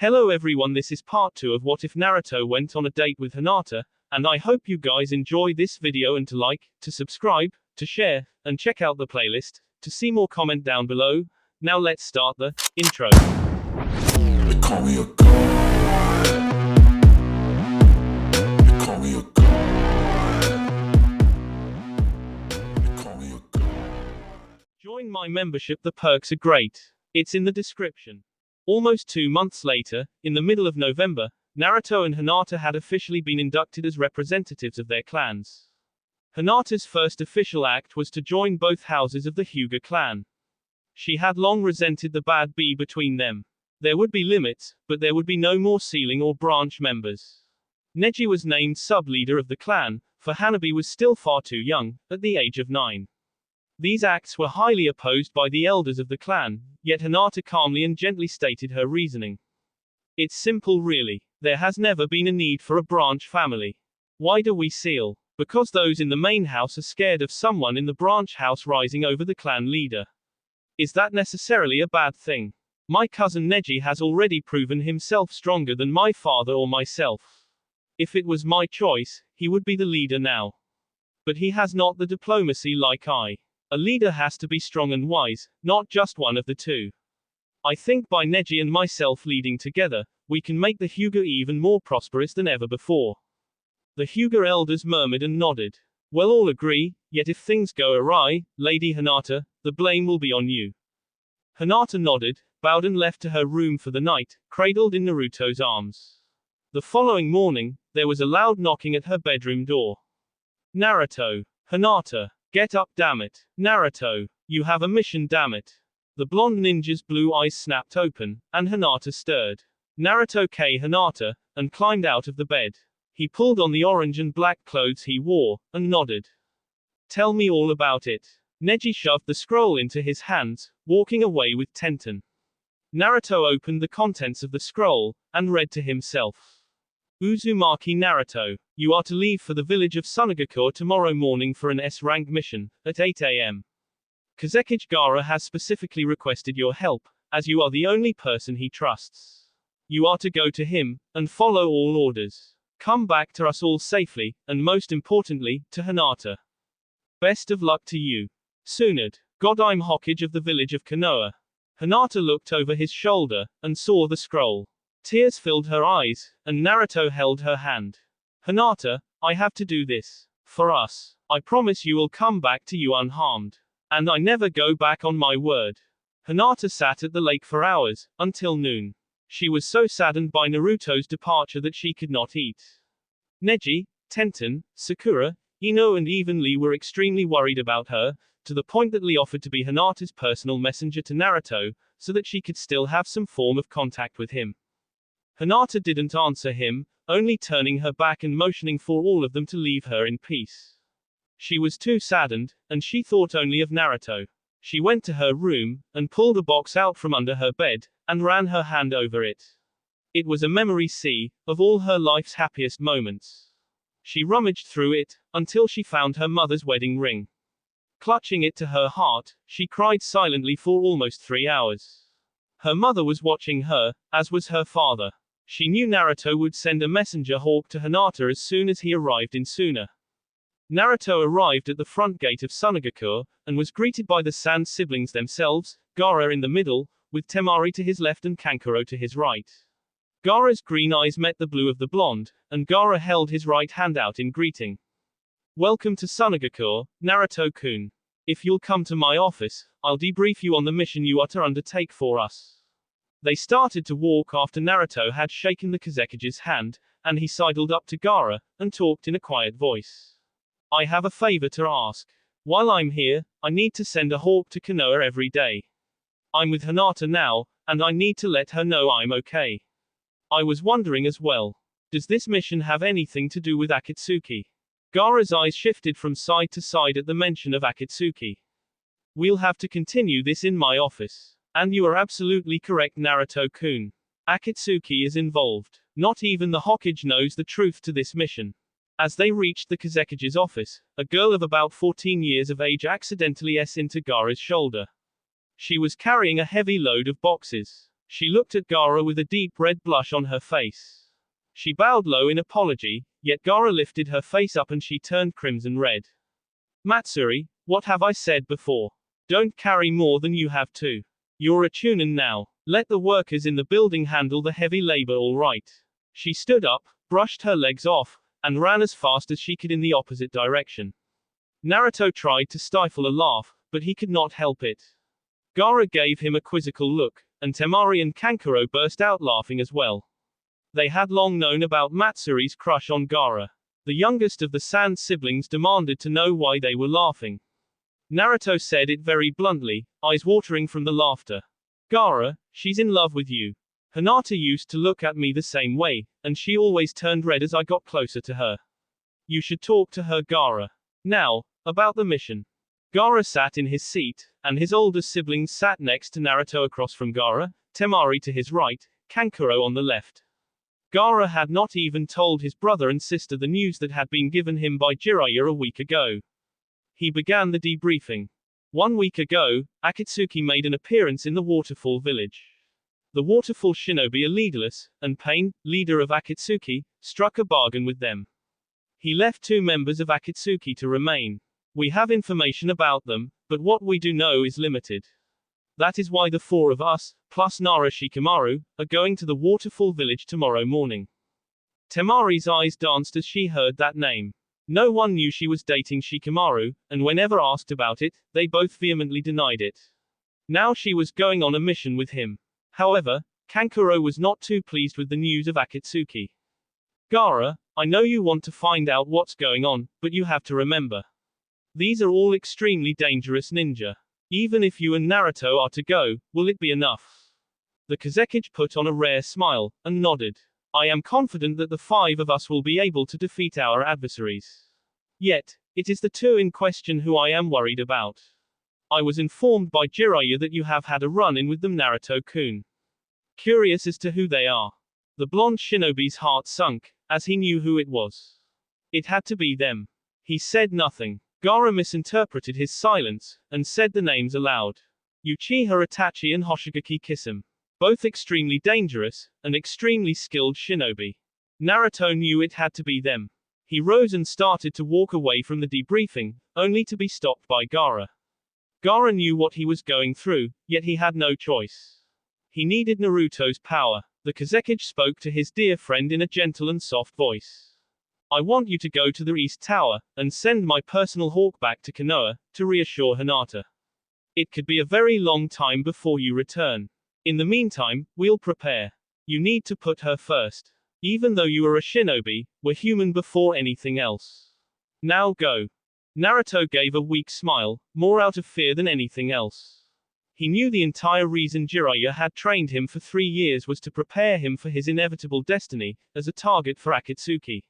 Hello everyone, this is part 2 of What If Naruto Went on a Date with Hinata, and I hope you guys enjoy this video and to like, to subscribe, to share, and check out the playlist, to see more comment down below. Now let's start the intro. They call me a god. They call me a god. They call me a god. Join my membership, the perks are great. It's in the description. Almost 2 months later, in the middle of November, Naruto and Hinata had officially been inducted as representatives of their clans. Hinata's first official act was to join both houses of the Hyuga clan. She had long resented the bad blood between them. There would be limits, but there would be no more ceiling or branch members. Neji was named sub-leader of the clan, for Hanabi was still far too young, at the age of 9. These acts were highly opposed by the elders of the clan, yet Hinata calmly and gently stated her reasoning. It's simple really. There has never been a need for a branch family. Why do we seal? Because those in the main house are scared of someone in the branch house rising over the clan leader. Is that necessarily a bad thing? My cousin Neji has already proven himself stronger than my father or myself. If it was my choice, he would be the leader now. But he has not the diplomacy like I. A leader has to be strong and wise, not just one of the two. I think by Neji and myself leading together, we can make the Hyuga even more prosperous than ever before. The Hyuga elders murmured and nodded. Well, all agree, yet if things go awry, Lady Hinata, the blame will be on you. Hinata nodded, bowed and left to her room for the night, cradled in Naruto's arms. The following morning, there was a loud knocking at her bedroom door. Naruto. Hinata. Get up, damn it. Naruto. You have a mission, damn it. The blonde ninja's blue eyes snapped open, and Hinata stirred. Naruto K. Hinata, and climbed out of the bed. He pulled on the orange and black clothes he wore, and nodded. Tell me all about it. Neji shoved the scroll into his hands, walking away with Tenten. Naruto opened the contents of the scroll, and read to himself. Uzumaki Naruto, you are to leave for the village of Sunagakure tomorrow morning for an S-rank mission, at 8 a.m. Kazekage Gaara has specifically requested your help, as you are the only person he trusts. You are to go to him, and follow all orders. Come back to us all safely, and most importantly, to Hinata. Best of luck to you. Tsunade, Godime Hokage of the village of Konoha. Hinata looked over his shoulder, and saw the scroll. Tears filled her eyes, and Naruto held her hand. Hinata, I have to do this. For us. I promise you will come back to you unharmed. And I never go back on my word. Hinata sat at the lake for hours, until noon. She was so saddened by Naruto's departure that she could not eat. Neji, Tenten, Sakura, Ino and even Lee were extremely worried about her, to the point that Lee offered to be Hinata's personal messenger to Naruto, so that she could still have some form of contact with him. Hinata didn't answer him, only turning her back and motioning for all of them to leave her in peace. She was too saddened, and she thought only of Naruto. She went to her room, and pulled a box out from under her bed, and ran her hand over it. It was a memory sea, of all her life's happiest moments. She rummaged through it, until she found her mother's wedding ring. Clutching it to her heart, she cried silently for almost 3 hours. Her mother was watching her, as was her father. She knew Naruto would send a messenger hawk to Hinata as soon as he arrived in Suna. Naruto arrived at the front gate of Sunagakure, and was greeted by the Sand siblings themselves, Gaara in the middle, with Temari to his left and Kankuro to his right. Gaara's green eyes met the blue of the blonde, and Gaara held his right hand out in greeting. Welcome to Sunagakure, Naruto-kun. If you'll come to my office, I'll debrief you on the mission you are to undertake for us. They started to walk after Naruto had shaken the Kazekage's hand, and he sidled up to Gaara, and talked in a quiet voice. I have a favor to ask. While I'm here, I need to send a hawk to Konoha every day. I'm with Hinata now, and I need to let her know I'm okay. I was wondering as well. Does this mission have anything to do with Akatsuki? Gaara's eyes shifted from side to side at the mention of Akatsuki. We'll have to continue this in my office. And you are absolutely correct, Naruto-kun. Akatsuki is involved. Not even the Hokage knows the truth to this mission. As they reached the Kazekage's office, a girl of about 14 years of age accidentally s into Gaara's shoulder. She was carrying a heavy load of boxes. She looked at Gaara with a deep red blush on her face. She bowed low in apology, yet Gaara lifted her face up and she turned crimson red. Matsuri, what have I said before? Don't carry more than you have to. You're a chunin now. Let the workers in the building handle the heavy labor, all right. She stood up, brushed her legs off, and ran as fast as she could in the opposite direction. Naruto tried to stifle a laugh, but he could not help it. Gaara gave him a quizzical look, and Temari and Kankuro burst out laughing as well. They had long known about Matsuri's crush on Gaara. The youngest of the Sand siblings demanded to know why they were laughing. Naruto said it very bluntly, eyes watering from the laughter. Gaara, she's in love with you. Hinata used to look at me the same way, and she always turned red as I got closer to her. You should talk to her, Gaara. Now, about the mission. Gaara sat in his seat, and his older siblings sat next to Naruto across from Gaara, Temari to his right, Kankuro on the left. Gaara had not even told his brother and sister the news that had been given him by Jiraiya a week ago. He began the debriefing. 1 week ago, Akatsuki made an appearance in the waterfall village. The waterfall shinobi are leaderless, and Pain, leader of Akatsuki, struck a bargain with them. He left 2 members of Akatsuki to remain. We have information about them, but what we do know is limited. That is why the 4 of us, plus Nara Shikamaru, are going to the waterfall village tomorrow morning. Temari's eyes danced as she heard that name. No one knew she was dating Shikamaru, and whenever asked about it, they both vehemently denied it. Now she was going on a mission with him. However, Kankuro was not too pleased with the news of Akatsuki. Gaara, I know you want to find out what's going on, but you have to remember. These are all extremely dangerous ninja. Even if you and Naruto are to go, will it be enough? The Kazekage put on a rare smile, and nodded. I am confident that the 5 of us will be able to defeat our adversaries. Yet, it is the 2 in question who I am worried about. I was informed by Jiraiya that you have had a run-in with them, Naruto-kun. Curious as to who they are. The blonde shinobi's heart sunk, as he knew who it was. It had to be them. He said nothing. Gaara misinterpreted his silence, and said the names aloud. Uchiha Itachi and Hoshigaki Kisame. Both extremely dangerous, and extremely skilled shinobi. Naruto knew it had to be them. He rose and started to walk away from the debriefing, only to be stopped by Gaara. Gaara knew what he was going through, yet he had no choice. He needed Naruto's power. The Kazekage spoke to his dear friend in a gentle and soft voice. I want you to go to the East Tower, and send my personal hawk back to Konoha, to reassure Hinata. It could be a very long time before you return. In the meantime, we'll prepare. You need to put her first. Even though you are a shinobi, we're human before anything else. Now go. Naruto gave a weak smile, more out of fear than anything else. He knew the entire reason Jiraiya had trained him for 3 years was to prepare him for his inevitable destiny, as a target for Akatsuki.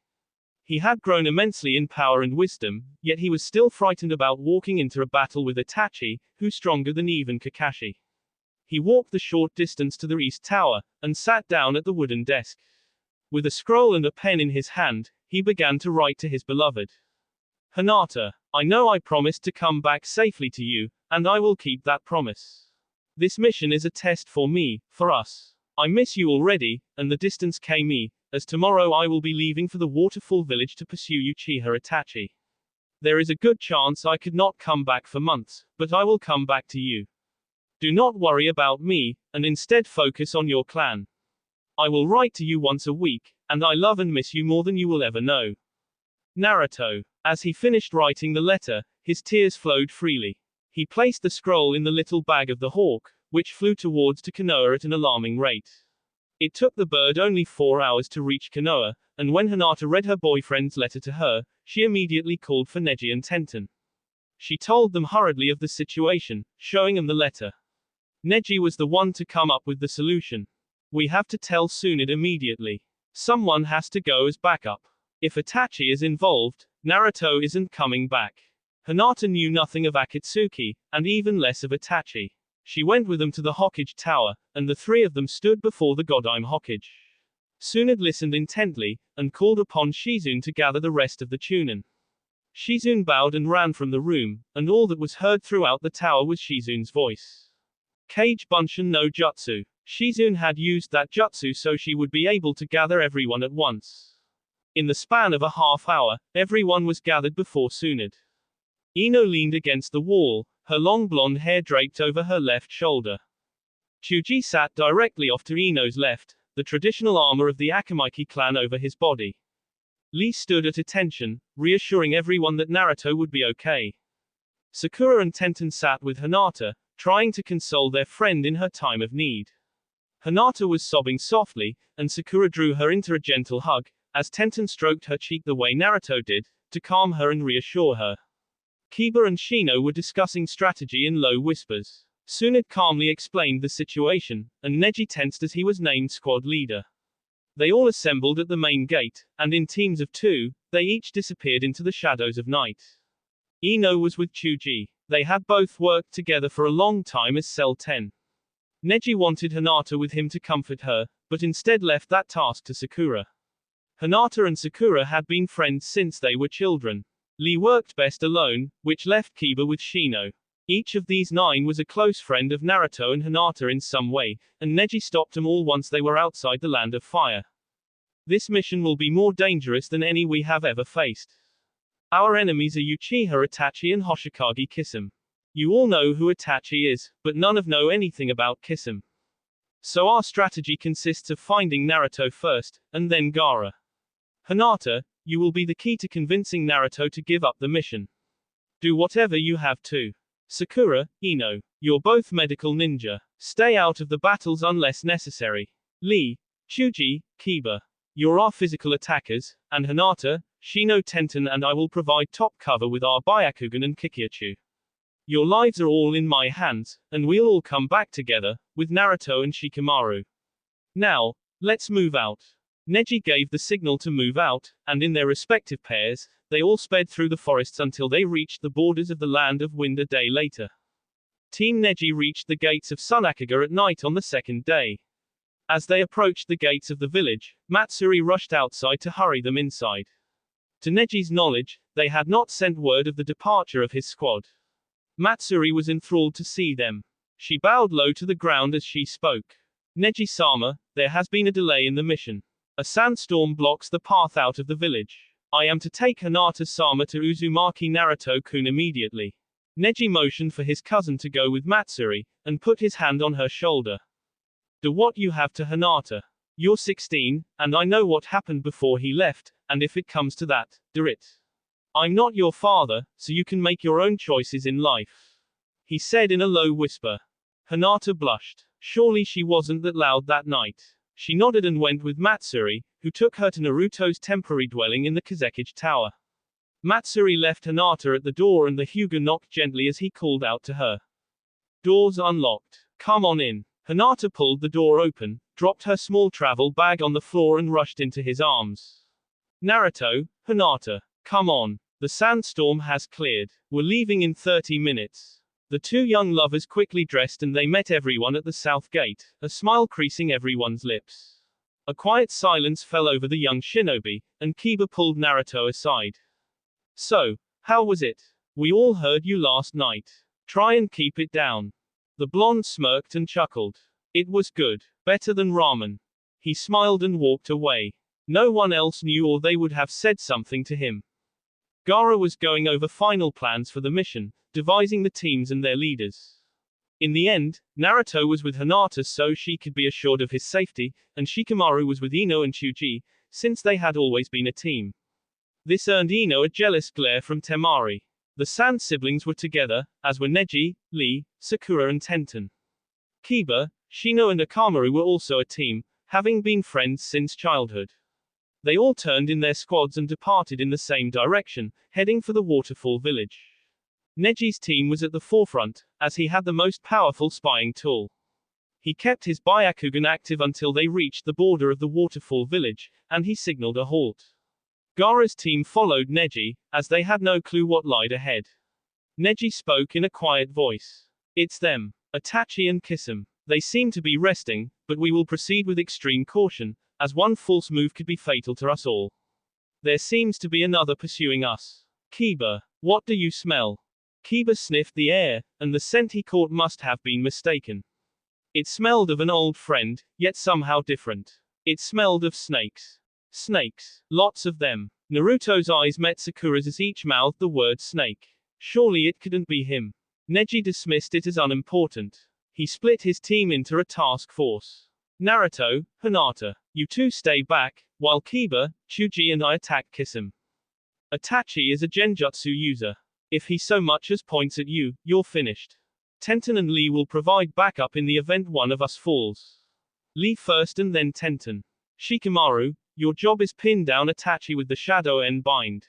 He had grown immensely in power and wisdom, yet he was still frightened about walking into a battle with Itachi, who's stronger than even Kakashi. He walked the short distance to the East Tower, and sat down at the wooden desk. With a scroll and a pen in his hand, he began to write to his beloved. Hinata, I know I promised to come back safely to you, and I will keep that promise. This mission is a test for me, for us. I miss you already, and the distance came as tomorrow I will be leaving for the waterfall village to pursue Uchiha Itachi. There is a good chance I could not come back for months, but I will come back to you. Do not worry about me, and instead focus on your clan. I will write to you once a week, and I love and miss you more than you will ever know. Naruto. As he finished writing the letter, his tears flowed freely. He placed the scroll in the little bag of the hawk, which flew towards to Konoha at an alarming rate. It took the bird only 4 hours to reach Konoha, and when Hinata read her boyfriend's letter to her, she immediately called for Neji and Tenten. She told them hurriedly of the situation, showing them the letter. Neji was the one to come up with the solution. We have to tell Tsunade immediately. Someone has to go as backup. If Itachi is involved, Naruto isn't coming back. Hinata knew nothing of Akatsuki, and even less of Itachi. She went with them to the Hokage Tower, and the 3 of them stood before the Godime Hokage. Tsunade listened intently, and called upon Shizune to gather the rest of the Chunin. Shizune bowed and ran from the room, and all that was heard throughout the tower was Shizune's voice. Kage Bunshin no Jutsu. Shizune had used that jutsu so she would be able to gather everyone at once. In the span of a half hour, everyone was gathered before Tsunade. Ino leaned against the wall, her long blonde hair draped over her left shoulder. Chuji sat directly off to Ino's left, the traditional armor of the Akamaiki clan over his body. Lee stood at attention, reassuring everyone that Naruto would be okay. Sakura and Tenten sat with Hinata, trying to console their friend in her time of need. Hinata was sobbing softly, and Sakura drew her into a gentle hug, as Tenten stroked her cheek the way Naruto did, to calm her and reassure her. Kiba and Shino were discussing strategy in low whispers. Tsunade calmly explained the situation, and Neji tensed as he was named squad leader. They all assembled at the main gate, and in teams of 2, they each disappeared into the shadows of night. Ino was with Chuji. They had both worked together for a long time as Cell 10. Neji wanted Hinata with him to comfort her, but instead left that task to Sakura. Hinata and Sakura had been friends since they were children. Lee worked best alone, which left Kiba with Shino. Each of these 9 was a close friend of Naruto and Hinata in some way, and Neji stopped them all once they were outside the Land of Fire. This mission will be more dangerous than any we have ever faced. Our enemies are Uchiha Itachi and Hoshikage Kisame. You all know who Itachi is, but none of know anything about Kisame. So our strategy consists of finding Naruto first, and then Gaara. Hinata, you will be the key to convincing Naruto to give up the mission. Do whatever you have to. Sakura, Ino, you're both medical ninja. Stay out of the battles unless necessary. Lee, Chuji, Kiba, you're our physical attackers, and Hinata, Shino, Tenten and I will provide top cover with our Byakugan and Kikyuchu. Your lives are all in my hands, and we'll all come back together, with Naruto and Shikamaru. Now, let's move out. Neji gave the signal to move out, and in their respective pairs, they all sped through the forests until they reached the borders of the Land of Wind a day later. Team Neji reached the gates of Sunakaga at night on the second day. As they approached the gates of the village, Matsuri rushed outside to hurry them inside. To Neji's knowledge, they had not sent word of the departure of his squad. Matsuri was enthralled to see them. She bowed low to the ground as she spoke. Neji-sama, there has been a delay in the mission. A sandstorm blocks the path out of the village. I am to take Hinata-sama to Uzumaki Naruto-kun immediately. Neji motioned for his cousin to go with Matsuri, and put his hand on her shoulder. Do what you have to Hinata. You're 16, and I know what happened before he left, and if it comes to that, do it. I'm not your father, so you can make your own choices in life. He said in a low whisper. Hinata blushed. Surely she wasn't that loud that night. She nodded and went with Matsuri, who took her to Naruto's temporary dwelling in the Kazekage Tower. Matsuri left Hinata at the door and the Hyuga knocked gently as he called out to her. Doors unlocked. Come on in. Hinata pulled the door open, dropped her small travel bag on the floor and rushed into his arms. Naruto, Hinata. Come on. The sandstorm has cleared. We're leaving in 30 minutes. The 2 young lovers quickly dressed and they met everyone at the south gate, a smile creasing everyone's lips. A quiet silence fell over the young shinobi, and Kiba pulled Naruto aside. So, how was it? We all heard you last night. Try and keep it down. The blonde smirked and chuckled. It was good. Better than ramen. He smiled and walked away. No one else knew or they would have said something to him. Gaara was going over final plans for the mission, devising the teams and their leaders. In the end, Naruto was with Hinata so she could be assured of his safety, and Shikamaru was with Ino and Chuji, since they had always been a team. This earned Ino a jealous glare from Temari. The Sand siblings were together, as were Neji, Lee, Sakura and Tenten. Kiba, Shino and Akamaru were also a team, having been friends since childhood. They all turned in their squads and departed in the same direction, heading for the waterfall village. Neji's team was at the forefront, as he had the most powerful spying tool. He kept his Byakugan active until they reached the border of the waterfall village, and he signaled a halt. Gaara's team followed Neji, as they had no clue what lied ahead. Neji spoke in a quiet voice. It's them. Itachi and Kisame. They seem to be resting, but we will proceed with extreme caution, as one false move could be fatal to us all. There seems to be another pursuing us. Kiba, what do you smell? Kiba sniffed the air, and the scent he caught must have been mistaken. It smelled of an old friend, yet somehow different. It smelled of snakes. Snakes. Lots of them. Naruto's eyes met Sakura's as each mouthed the word snake. Surely it couldn't be him. Neji dismissed it as unimportant. He split his team into a task force. Naruto, Hinata, you two stay back, while Kiba, Chuji and I attack Kisame. Itachi is a genjutsu user. If he so much as points at you, you're finished. Tenten and Lee will provide backup in the event one of us falls. Lee first and then Tenten. Shikamaru, your job is pin down Itachi with the Shadow End Bind.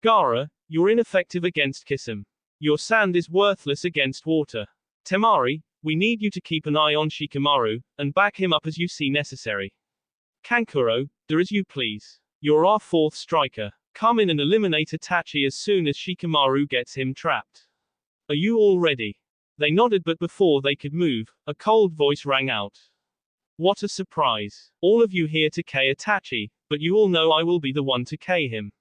Gaara, you're ineffective against Kisame. Your sand is worthless against water. Temari, we need you to keep an eye on Shikamaru, and back him up as you see necessary. Kankuro, do as you please. You're our fourth striker. Come in and eliminate Itachi as soon as Shikamaru gets him trapped. Are you all ready? They nodded, but before they could move, a cold voice rang out. What a surprise. All of you here to K Itachi, but you all know I will be the one to K him.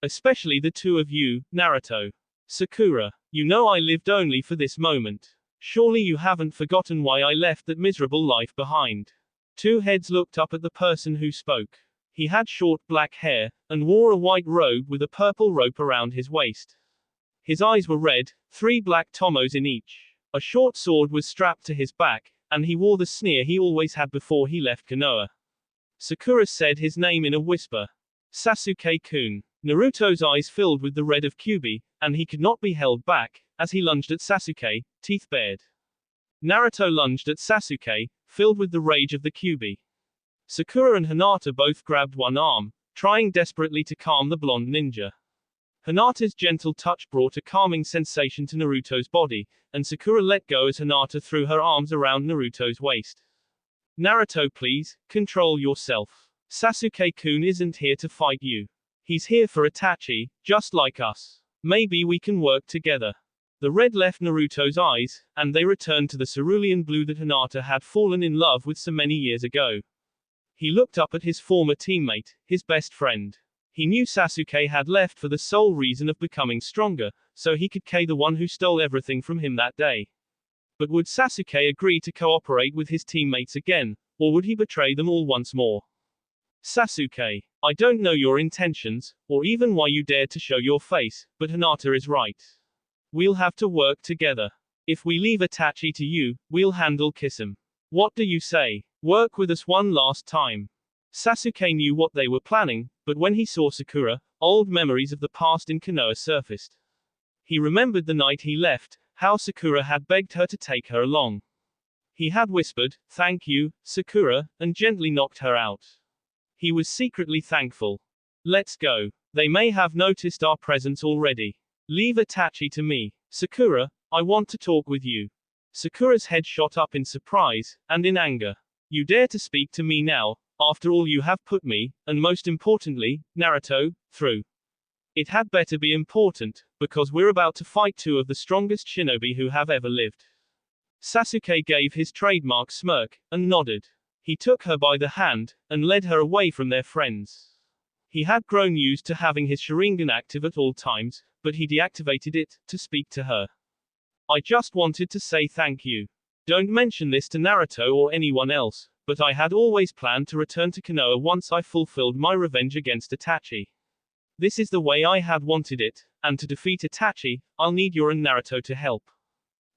Especially the two of you, Naruto. Sakura, you know I lived only for this moment. Surely you haven't forgotten why I left that miserable life behind. Two heads looked up at the person who spoke. He had short black hair, and wore a white robe with a purple rope around his waist. His eyes were red, 3 black tomos in each. A short sword was strapped to his back, and he wore the sneer he always had before he left Konoha. Sakura said his name in a whisper. Sasuke-kun. Naruto's eyes filled with the red of Kyuubi, and he could not be held back, as he lunged at Sasuke, teeth bared. Naruto lunged at Sasuke, filled with the rage of the Kyuubi. Sakura and Hinata both grabbed one arm, trying desperately to calm the blonde ninja. Hinata's gentle touch brought a calming sensation to Naruto's body, and Sakura let go as Hinata threw her arms around Naruto's waist. Naruto, please, control yourself. Sasuke-kun isn't here to fight you. He's here for Itachi, just like us. Maybe we can work together. The red left Naruto's eyes, and they returned to the cerulean blue that Hinata had fallen in love with so many years ago. He looked up at his former teammate, his best friend. He knew Sasuke had left for the sole reason of becoming stronger, so he could K the one who stole everything from him that day. But would Sasuke agree to cooperate with his teammates again, or would he betray them all once more? Sasuke, I don't know your intentions, or even why you dared to show your face, but Hinata is right. We'll have to work together. If we leave Itachi to you, we'll handle Kisame. What do you say? Work with us one last time. Sasuke knew what they were planning, but when he saw Sakura, old memories of the past in Konoha surfaced. He remembered the night he left, how Sakura had begged her to take her along. He had whispered, "Thank you, Sakura," and gently knocked her out. He was secretly thankful. Let's go. They may have noticed our presence already. Leave Itachi to me. Sakura, I want to talk with you. Sakura's head shot up in surprise, and in anger. You dare to speak to me now, after all you have put me, and most importantly, Naruto, through. It had better be important, because we're about to fight 2 of the strongest shinobi who have ever lived. Sasuke gave his trademark smirk, and nodded. He took her by the hand, and led her away from their friends. He had grown used to having his Sharingan active at all times, but he deactivated it, to speak to her. I just wanted to say thank you. Don't mention this to Naruto or anyone else, but I had always planned to return to Konoha once I fulfilled my revenge against Itachi. This is the way I had wanted it, and to defeat Itachi, I'll need your and Naruto to help.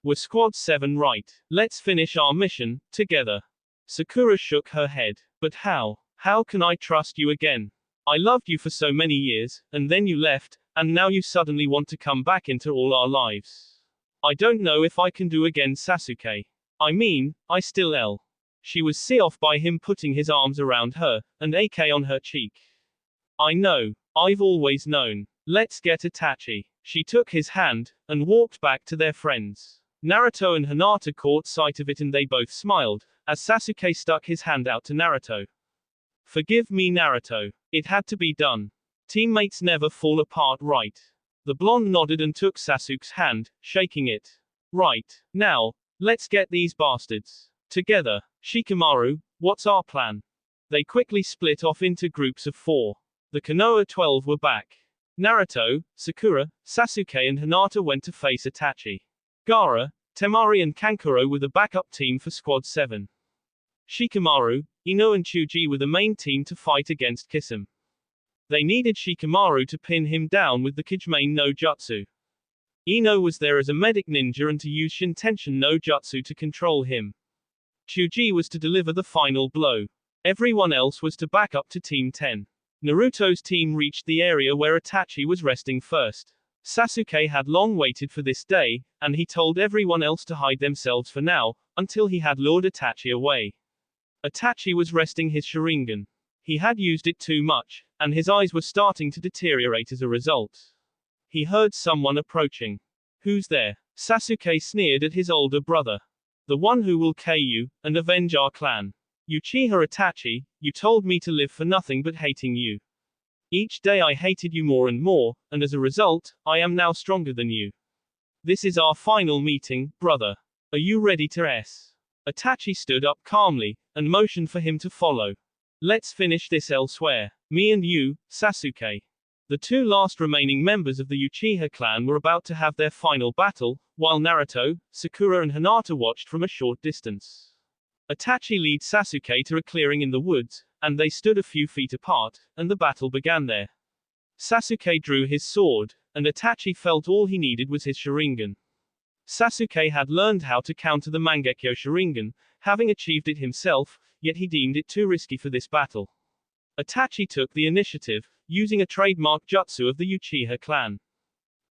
We're Squad 7 right. Let's finish our mission, together. Sakura shook her head. But how? How can I trust you again? I loved you for so many years, and then you left, and now you suddenly want to come back into all our lives. I don't know if I can do again, Sasuke. I mean, I still L. She was see off by him putting his arms around her, and AK on her cheek. I know. I've always known. Let's get Itachi. She took his hand, and walked back to their friends. Naruto and Hinata caught sight of it and they both smiled, as Sasuke stuck his hand out to Naruto. Forgive me, Naruto. It had to be done. Teammates never fall apart, right? The blonde nodded and took Sasuke's hand, shaking it. Right. Now, let's get these bastards. Together. Shikamaru, what's our plan? They quickly split off into groups of 4. The Konoha 12 were back. Naruto, Sakura, Sasuke and Hinata went to face Itachi. Gaara, Temari and Kankuro were the backup team for Squad 7. Shikamaru, Ino and Chuji were the main team to fight against Kisame. They needed Shikamaru to pin him down with the Kijimane no Jutsu. Ino was there as a medic ninja and to use Shintention no Jutsu to control him. Chuji was to deliver the final blow. Everyone else was to back up to Team 10. Naruto's team reached the area where Itachi was resting first. Sasuke had long waited for this day, and he told everyone else to hide themselves for now, until he had lured Itachi away. Itachi was resting his Sharingan. He had used it too much, and his eyes were starting to deteriorate as a result. He heard someone approaching. Who's there? Sasuke sneered at his older brother. The one who will kill you, and avenge our clan. Uchiha Itachi, you told me to live for nothing but hating you. Each day I hated you more and more, and as a result, I am now stronger than you. This is our final meeting, brother. Are you ready to s? Itachi stood up calmly, and motioned for him to follow. Let's finish this elsewhere. Me and you, Sasuke. The two last remaining members of the Uchiha clan were about to have their final battle, while Naruto, Sakura and Hinata watched from a short distance. Itachi led Sasuke to a clearing in the woods, and they stood a few feet apart, and the battle began there. Sasuke drew his sword, and Itachi felt all he needed was his Sharingan. Sasuke had learned how to counter the Mangekyo Sharingan, having achieved it himself, yet he deemed it too risky for this battle. Itachi took the initiative, using a trademark jutsu of the Uchiha clan.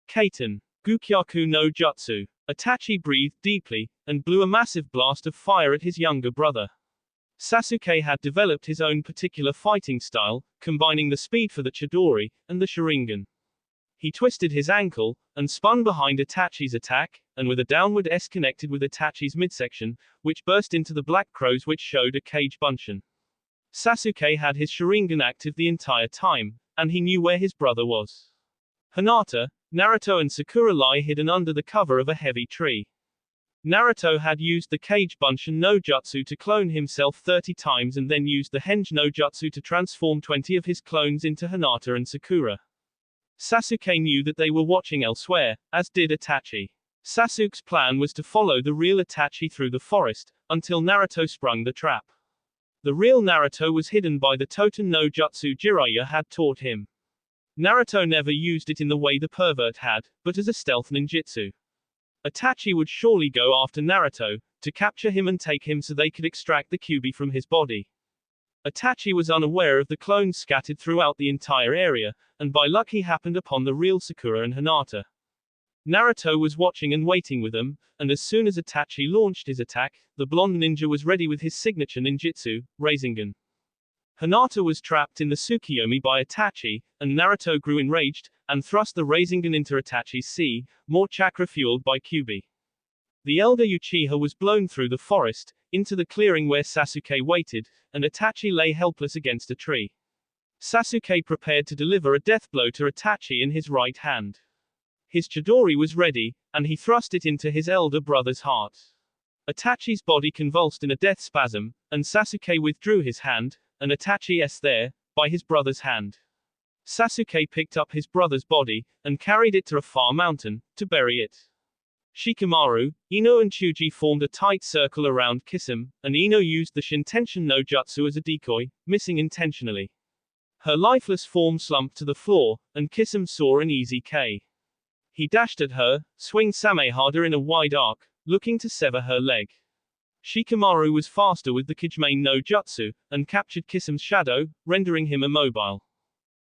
Kaiten. Gukyaku no Jutsu. Itachi breathed deeply, and blew a massive blast of fire at his younger brother. Sasuke had developed his own particular fighting style, combining the speed for the Chidori, and the Sharingan. He twisted his ankle, and spun behind Itachi's attack, and with a downward S connected with Itachi's midsection, which burst into the black crows which showed a cage bunshin. Sasuke had his Sharingan active the entire time, and he knew where his brother was. Hinata, Naruto and Sakura lie hidden under the cover of a heavy tree. Naruto had used the Cage Bunshin no Jutsu to clone himself 30 times and then used the Henge no Jutsu to transform 20 of his clones into Hinata and Sakura. Sasuke knew that they were watching elsewhere, as did Itachi. Sasuke's plan was to follow the real Itachi through the forest, until Naruto sprung the trap. The real Naruto was hidden by the Toten no Jutsu Jiraiya had taught him. Naruto never used it in the way the pervert had, but as a stealth ninjutsu. Itachi would surely go after Naruto, to capture him and take him so they could extract the Kyuubi from his body. Itachi was unaware of the clones scattered throughout the entire area, and by luck he happened upon the real Sakura and Hinata. Naruto was watching and waiting with them, and as soon as Itachi launched his attack, the blonde ninja was ready with his signature ninjutsu, Rasengan. Hinata was trapped in the Tsukiyomi by Itachi, and Naruto grew enraged, and thrust the Rasengan into Itachi's sea, more chakra fueled by Kyuubi. The elder Uchiha was blown through the forest, into the clearing where Sasuke waited, and Itachi lay helpless against a tree. Sasuke prepared to deliver a death blow to Itachi in his right hand. His Chidori was ready, and he thrust it into his elder brother's heart. Itachi's body convulsed in a death spasm, and Sasuke withdrew his hand, and Itachi there, by his brother's hand. Sasuke picked up his brother's body, and carried it to a far mountain, to bury it. Shikamaru, Ino and Chuji formed a tight circle around Kisame, and Ino used the Shintention no Jutsu as a decoy, missing intentionally. Her lifeless form slumped to the floor, and Kisame saw an easy K. He dashed at her, swing Samehada in a wide arc, looking to sever her leg. Shikamaru was faster with the Kijimane no Jutsu, and captured Kisame's shadow, rendering him immobile.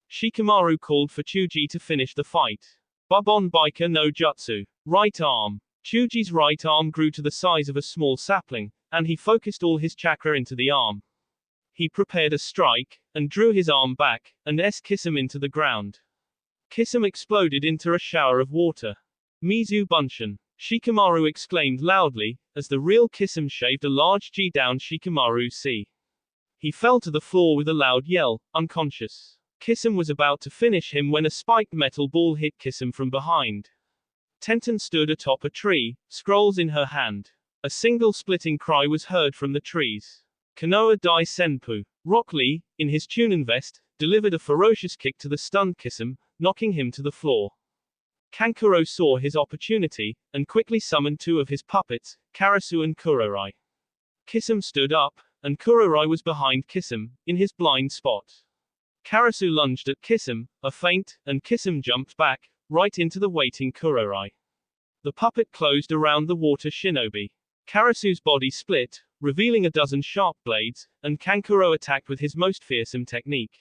Shikamaru called for Chuji to finish the fight. Bubon Biker no Jutsu. Right arm. Chuji's right arm grew to the size of a small sapling, and he focused all his chakra into the arm. He prepared a strike, and drew his arm back, and Kisame into the ground. Kisame exploded into a shower of water. Mizu Bunshin. Shikamaru exclaimed loudly, as the real Kisame shaved a large G down Shikamaru's C. He fell to the floor with a loud yell, unconscious. Kisame was about to finish him when a spiked metal ball hit Kisame from behind. Tenten stood atop a tree, scrolls in her hand. A single splitting cry was heard from the trees. Konoha Dai Senpu. Rock Lee, in his Chunin vest, delivered a ferocious kick to the stunned Kisame, knocking him to the floor. Kankuro saw his opportunity, and quickly summoned two of his puppets, Karasu and Kurorai. Kisame stood up, and Kurorai was behind Kisame, in his blind spot. Karasu lunged at Kisame, a feint, and Kisame jumped back, right into the waiting Kurorai. The puppet closed around the water shinobi. Karasu's body split, revealing a dozen sharp blades, and Kankuro attacked with his most fearsome technique.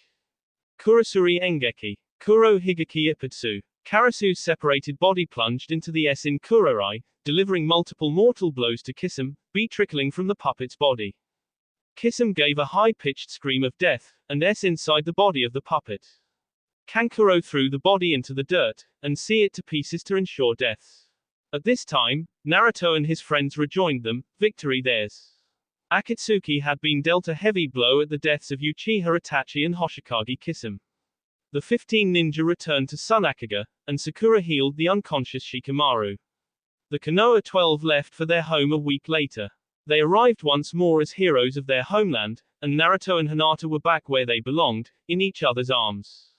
Kurosuri Engeki. Kuro Higeki Iputsu. Karasu's separated body plunged into the S in Kurorai, delivering multiple mortal blows to Kisame, B trickling from the puppet's body. Kisame gave a high-pitched scream of death, and S inside the body of the puppet. Kankuro threw the body into the dirt, and C it to pieces to ensure deaths. At this time, Naruto and his friends rejoined them, victory theirs. Akatsuki had been dealt a heavy blow at the deaths of Uchiha Itachi and Hoshikage Kisame. The 15 ninja returned to Sunakaga, and Sakura healed the unconscious Shikamaru. The Konoha 12 left for their home a week later. They arrived once more as heroes of their homeland, and Naruto and Hinata were back where they belonged, in each other's arms.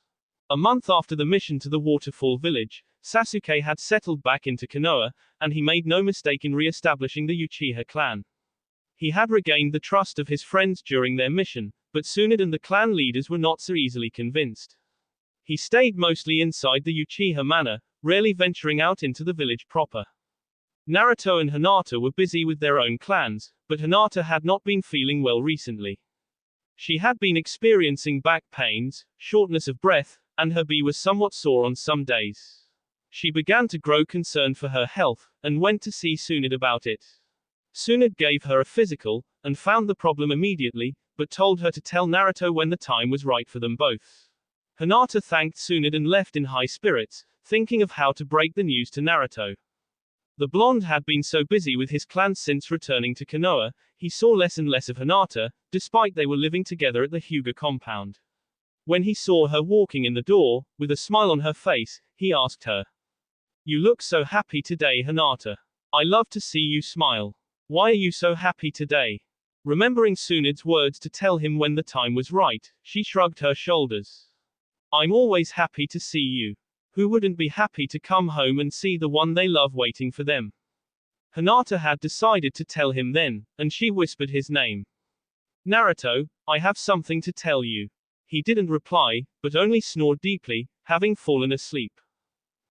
A month after the mission to the waterfall village, Sasuke had settled back into Konoha, and he made no mistake in re-establishing the Uchiha clan. He had regained the trust of his friends during their mission, but Tsunade and the clan leaders were not so easily convinced. He stayed mostly inside the Uchiha manor, rarely venturing out into the village proper. Naruto and Hinata were busy with their own clans, but Hinata had not been feeling well recently. She had been experiencing back pains, shortness of breath, and her bee was somewhat sore on some days. She began to grow concerned for her health, and went to see Tsunade about it. Tsunade gave her a physical, and found the problem immediately, but told her to tell Naruto when the time was right for them both. Hinata thanked Tsunade and left in high spirits, thinking of how to break the news to Naruto. The blonde had been so busy with his clan since returning to Konoha, he saw less and less of Hinata, despite they were living together at the Hyuga compound. When he saw her walking in the door, with a smile on her face, he asked her. "You look so happy today, Hinata. I love to see you smile. Why are you so happy today?" Remembering Tsunade's words to tell him when the time was right, she shrugged her shoulders. "I'm always happy to see you. Who wouldn't be happy to come home and see the one they love waiting for them?" Hinata had decided to tell him then, and she whispered his name. "Naruto, I have something to tell you." He didn't reply, but only snored deeply, having fallen asleep.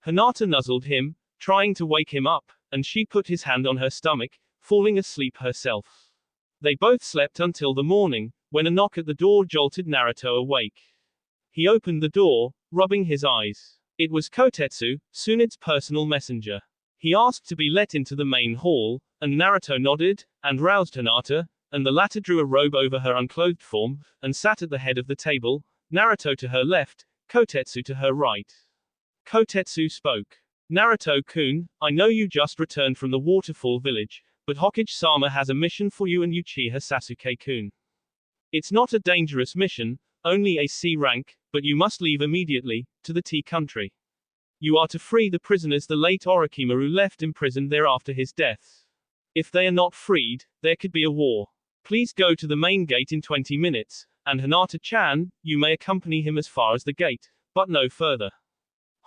Hinata nuzzled him, trying to wake him up, and she put his hand on her stomach, falling asleep herself. They both slept until the morning, when a knock at the door jolted Naruto awake. He opened the door, rubbing his eyes. It was Kotetsu, Tsunade's personal messenger. He asked to be let into the main hall, and Naruto nodded, and roused Hinata, and the latter drew a robe over her unclothed form, and sat at the head of the table, Naruto to her left, Kotetsu to her right. Kotetsu spoke. "Naruto-kun, I know you just returned from the waterfall village, but Hokage-sama has a mission for you and Uchiha Sasuke-kun. It's not a dangerous mission, only a C rank, but you must leave immediately, to the T country. You are to free the prisoners the late Orochimaru left imprisoned there after his death. If they are not freed, there could be a war. Please go to the main gate in 20 minutes, and Hinata-chan, you may accompany him as far as the gate, but no further.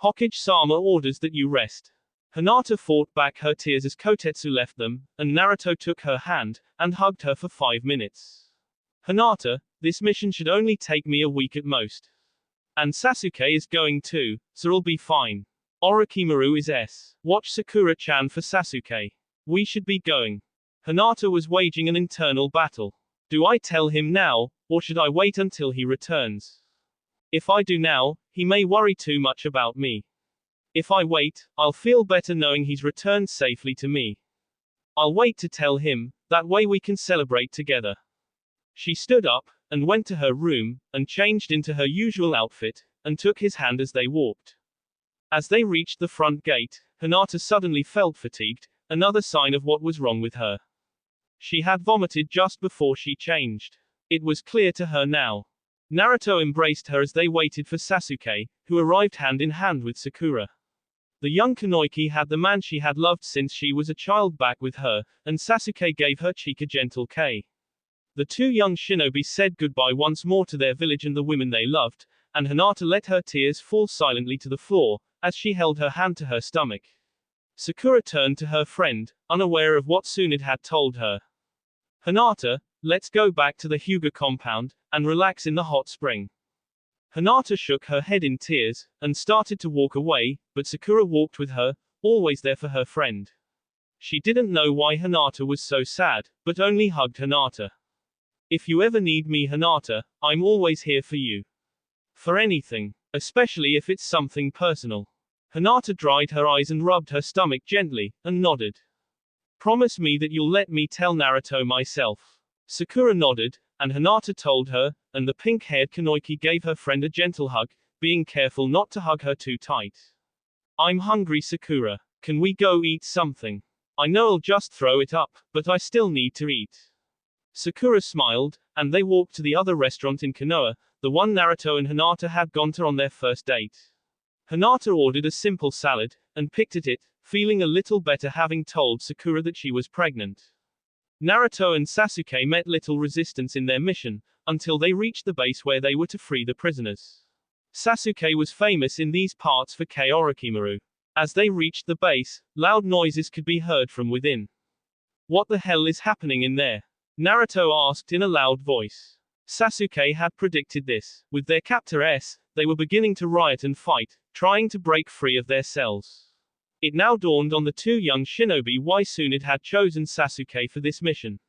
Hokage-sama orders that you rest." Hinata fought back her tears as Kotetsu left them, and Naruto took her hand, and hugged her for 5 minutes. "Hinata, this mission should only take me a week at most. And Sasuke is going too, so it'll be fine. Orochimaru is S. Watch Sakura-chan for Sasuke. We should be going." Hinata was waging an internal battle. Do I tell him now, or should I wait until he returns? If I do now, he may worry too much about me. If I wait, I'll feel better knowing he's returned safely to me. I'll wait to tell him, that way we can celebrate together. She stood up, and went to her room, and changed into her usual outfit, and took his hand as they walked. As they reached the front gate, Hinata suddenly felt fatigued, another sign of what was wrong with her. She had vomited just before she changed. It was clear to her now. Naruto embraced her as they waited for Sasuke, who arrived hand in hand with Sakura. The young Kunoichi had the man she had loved since she was a child back with her, and Sasuke gave her cheek a gentle K. The two young shinobi said goodbye once more to their village and the women they loved, and Hinata let her tears fall silently to the floor, as she held her hand to her stomach. Sakura turned to her friend, unaware of what Tsunade had told her. Hinata, let's go back to the Hyuga compound, and relax in the hot spring. Hinata shook her head in tears, and started to walk away, but Sakura walked with her, always there for her friend. She didn't know why Hinata was so sad, but only hugged Hinata. If you ever need me, Hinata, I'm always here for you. For anything. Especially if it's something personal. Hinata dried her eyes and rubbed her stomach gently, and nodded. Promise me that you'll let me tell Naruto myself. Sakura nodded, and Hinata told her, and the pink-haired Kunoichi gave her friend a gentle hug, being careful not to hug her too tight. I'm hungry, Sakura. Can we go eat something? I know I'll just throw it up, but I still need to eat. Sakura smiled, and they walked to the other restaurant in Konoha, the one Naruto and Hinata had gone to on their first date. Hinata ordered a simple salad, and picked at it, feeling a little better having told Sakura that she was pregnant. Naruto and Sasuke met little resistance in their mission, until they reached the base where they were to free the prisoners. Sasuke was famous in these parts for Kei Orochimaru. As they reached the base, loud noises could be heard from within. What the hell is happening in there? Naruto asked in a loud voice. Sasuke had predicted this. With their captor they were beginning to riot and fight, trying to break free of their cells. It now dawned on the two young shinobi why Tsunade had chosen Sasuke for this mission.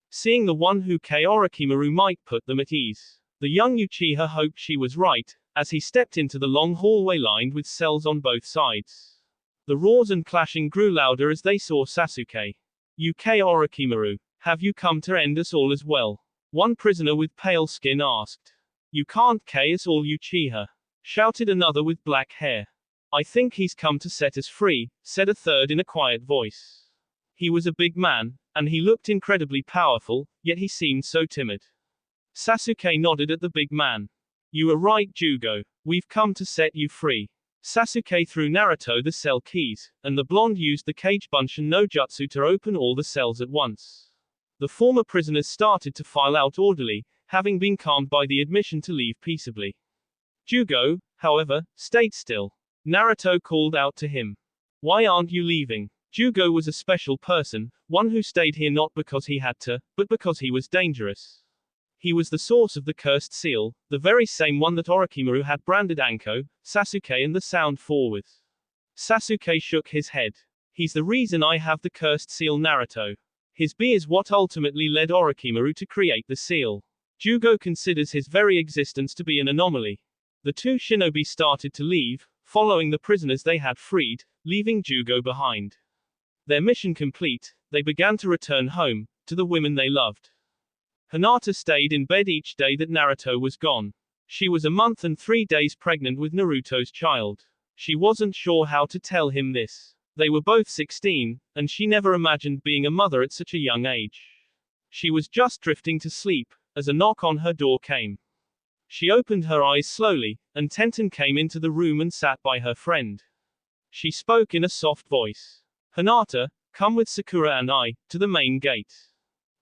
Seeing the one who Kei Orochimaru might put them at ease. The young Uchiha hoped she was right, as he stepped into the long hallway lined with cells on both sides. The roars and clashing grew louder as they saw Sasuke. You Kei Orochimaru, have you come to end us all as well? One prisoner with pale skin asked. You can't Kei us all, Uchiha, shouted another with black hair. I think he's come to set us free, said a third in a quiet voice. He was a big man, and he looked incredibly powerful, yet he seemed so timid. Sasuke nodded at the big man. You are right, Jugo. We've come to set you free. Sasuke threw Naruto the cell keys, and the blonde used the Kage Bunshin no Jutsu to open all the cells at once. The former prisoners started to file out orderly, having been calmed by the admission to leave peaceably. Jugo, however, stayed still. Naruto called out to him. Why aren't you leaving? Jugo was a special person, one who stayed here not because he had to, but because he was dangerous. He was the source of the cursed seal, the very same one that Orochimaru had branded Anko, Sasuke and the Sound 4 with. Sasuke shook his head. He's the reason I have the cursed seal, Naruto. His B is what ultimately led Orochimaru to create the seal. Jugo considers his very existence to be an anomaly. The two shinobi started to leave, following the prisoners they had freed, leaving Jugo behind. Their mission complete, they began to return home, to the women they loved. Hinata stayed in bed each day that Naruto was gone. She was a month and 3 days pregnant with Naruto's child. She wasn't sure how to tell him this. They were both 16, and she never imagined being a mother at such a young age. She was just drifting to sleep, as a knock on her door came. She opened her eyes slowly, and Tenten came into the room and sat by her friend. She spoke in a soft voice. Hinata, come with Sakura and I, to the main gate.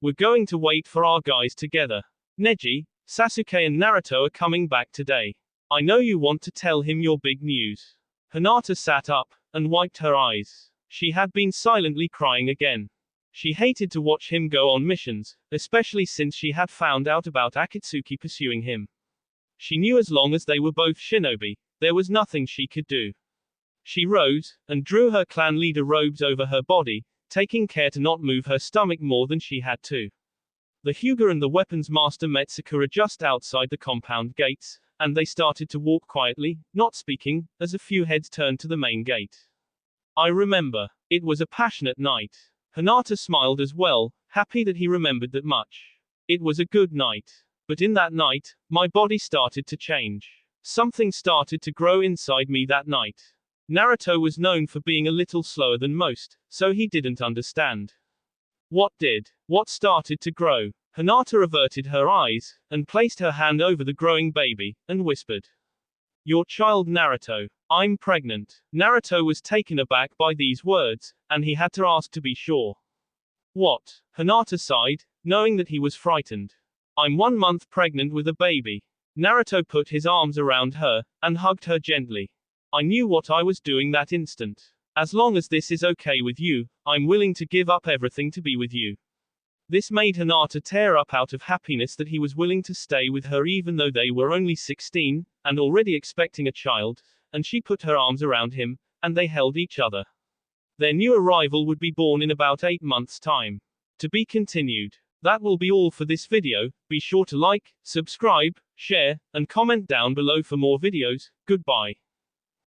We're going to wait for our guys together. Neji, Sasuke and Naruto are coming back today. I know you want to tell him your big news. Hinata sat up, and wiped her eyes. She had been silently crying again. She hated to watch him go on missions, especially since she had found out about Akatsuki pursuing him. She knew as long as they were both shinobi, there was nothing she could do. She rose, and drew her clan leader robes over her body, taking care to not move her stomach more than she had to. The Hyuga and the weapons master met Sakura just outside the compound gates, and they started to walk quietly, not speaking, as a few heads turned to the main gate. I remember. It was a passionate night. Hinata smiled as well, happy that he remembered that much. It was a good night. But in that night, my body started to change. Something started to grow inside me that night. Naruto was known for being a little slower than most, so he didn't understand. What did? What started to grow? Hinata averted her eyes, and placed her hand over the growing baby, and whispered. Your child Naruto. I'm pregnant. Naruto was taken aback by these words, and he had to ask to be sure. What? Hinata sighed, knowing that he was frightened. I'm 1 month pregnant with a baby. Naruto put his arms around her, and hugged her gently. I knew what I was doing that instant. As long as this is okay with you, I'm willing to give up everything to be with you. This made Hinata tear up out of happiness that he was willing to stay with her even though they were only 16, and already expecting a child, and she put her arms around him, and they held each other. Their new arrival would be born in about 8 months' time. To be continued. That will be all for this video. Be sure to like, subscribe, share, and comment down below for more videos. Goodbye.